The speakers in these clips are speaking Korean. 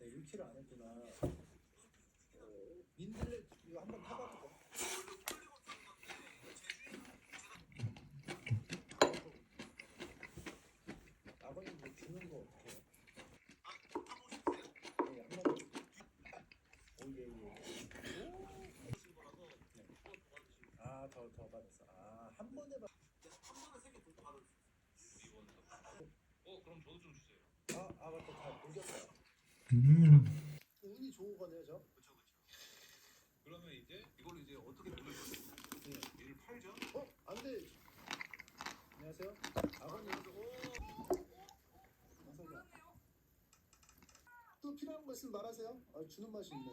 네, 1kg 안 했구나. 민들레 이거 한번 타봐보자. 아버님 뭐 주는 거 어떻게 해요? 네, 한번 오예예. 아더 받았어. 아한 번에 받. 그럼 저도 좀 주세요. 맞다 다 녹였어요. 운이 좋은 거네요 저. 그쵸. 그러면 이제 이걸 이제 어떻게 돌릴 거죠? 얘를 팔죠? 안돼. 안녕하세요. 아버님. 또 필요한 거 있으면 말하세요. 주는 맛이 있네.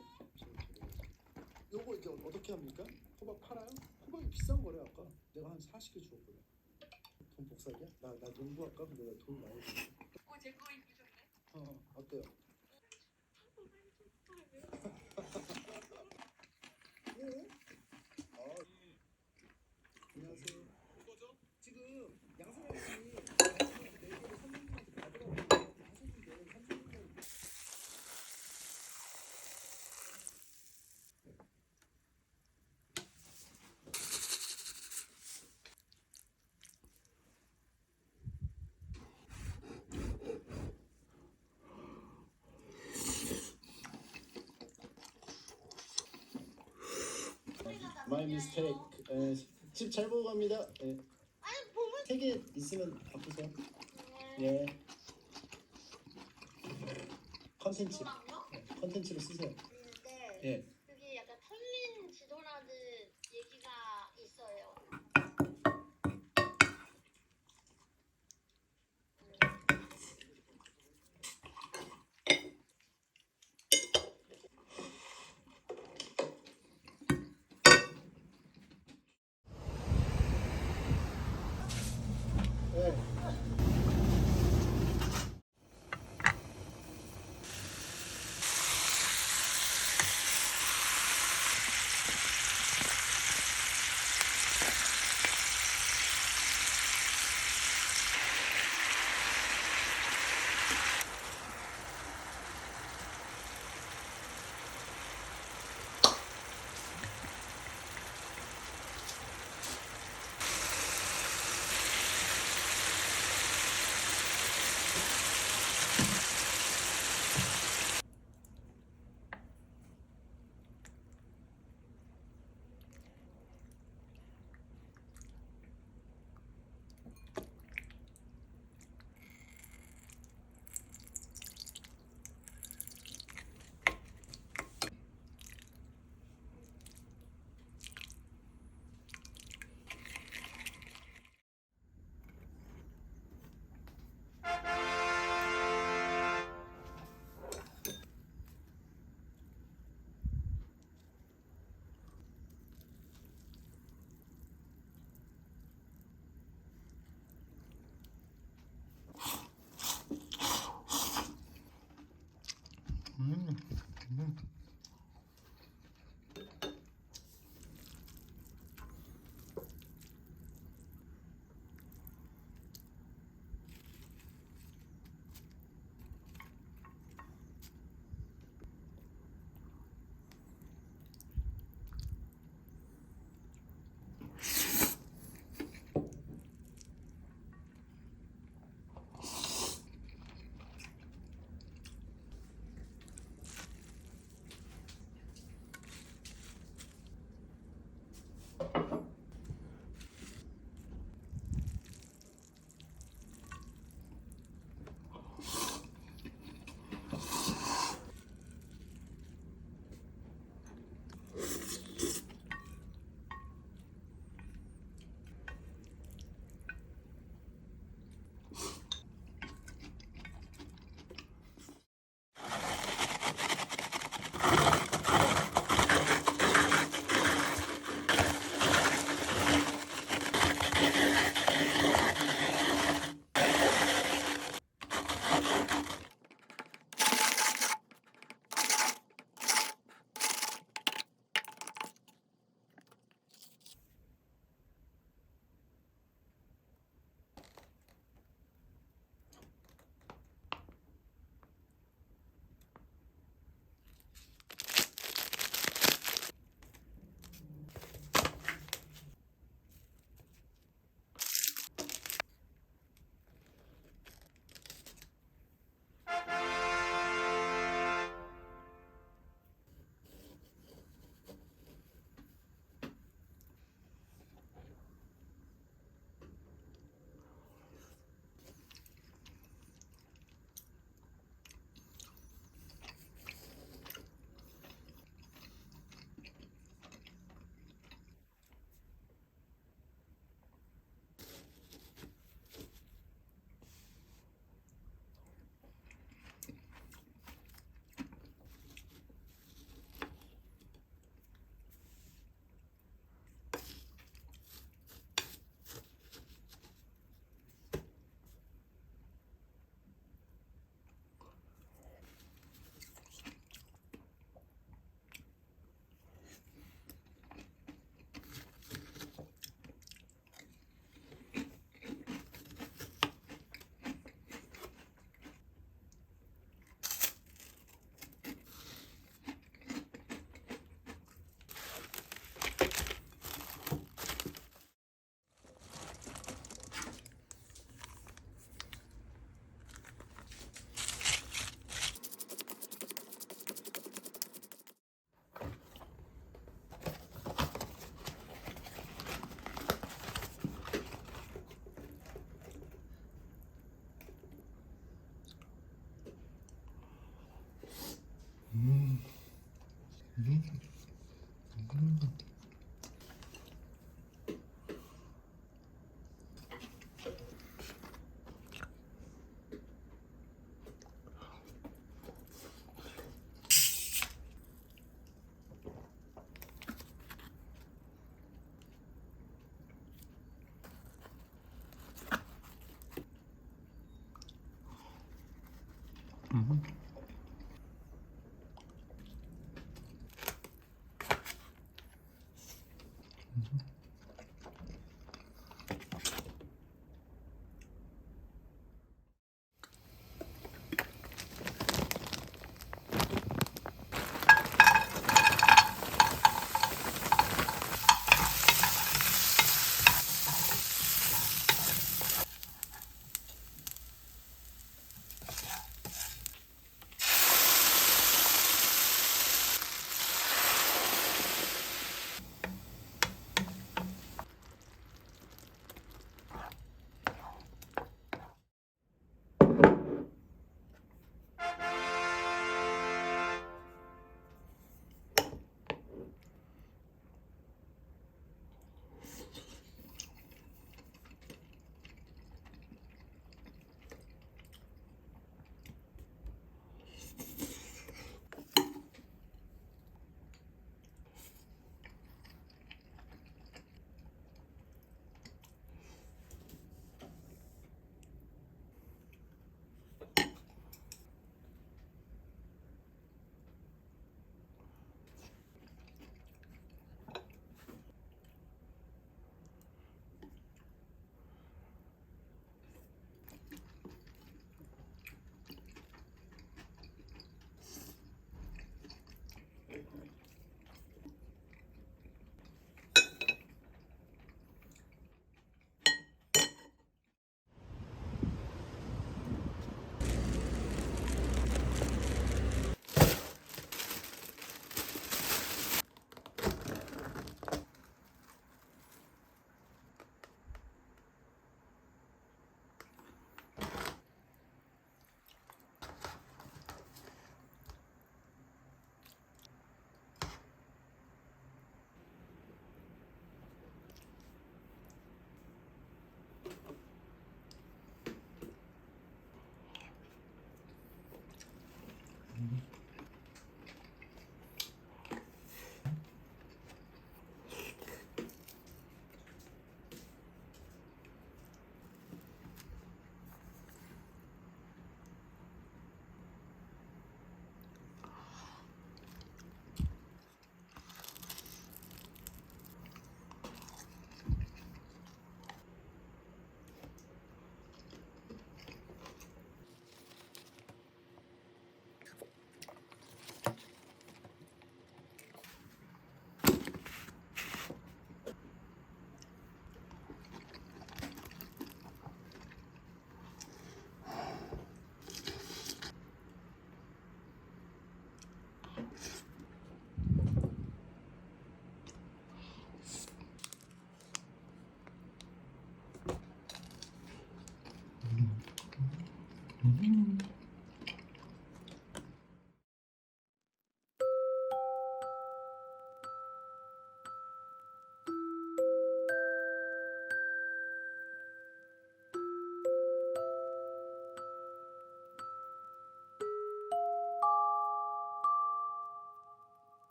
요거 이제 어떻게 합니까? 호박 팔아요? 호박이 비싼 거래 아까. 내가 한 40개 주었거든. 돈 복사기야? 나 농구할까? 근데 나 돈 많이 줘. 제 거 입으셨네? 어때요? 네? 안녕하세요. 이거죠? 지금 양선영 씨 네 개를 선생님한테 받으라고 하셨는데 선생님은 My mistake. 집 잘 보고 갑니다. 예. 아니 보면 3개 있으면 바꾸세요. 예. 컨텐츠. 지도랑요? 컨텐츠로 쓰세요. 있는데 예. 그게 약간 털린 지도라는 얘기가 있어요. 예.